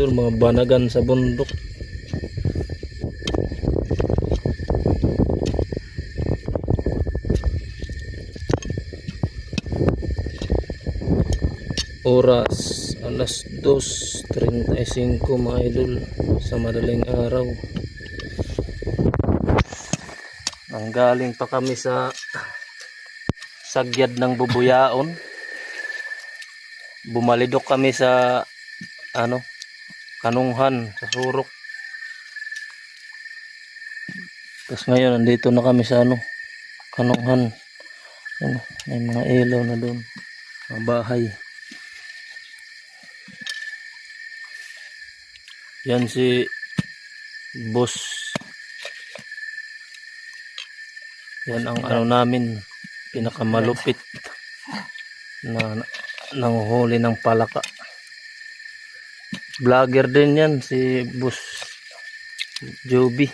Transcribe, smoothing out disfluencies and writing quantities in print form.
idol, mga banagan sa bundok. Oras alas 2:35 mga idol sa madaling araw. Nanggaling pa kami sa sagyad ng Bubuyaon. Bumalidok kami sa Kanunghan sa Surok. Tapos ngayon nandito na kami sa Kanunghan. May mga ilaw na doon, mga bahay. Yan si boss. Yan ang namin, pinakamalupit na nanguhuli ng palaka. Vlogger din yan si boss Joby.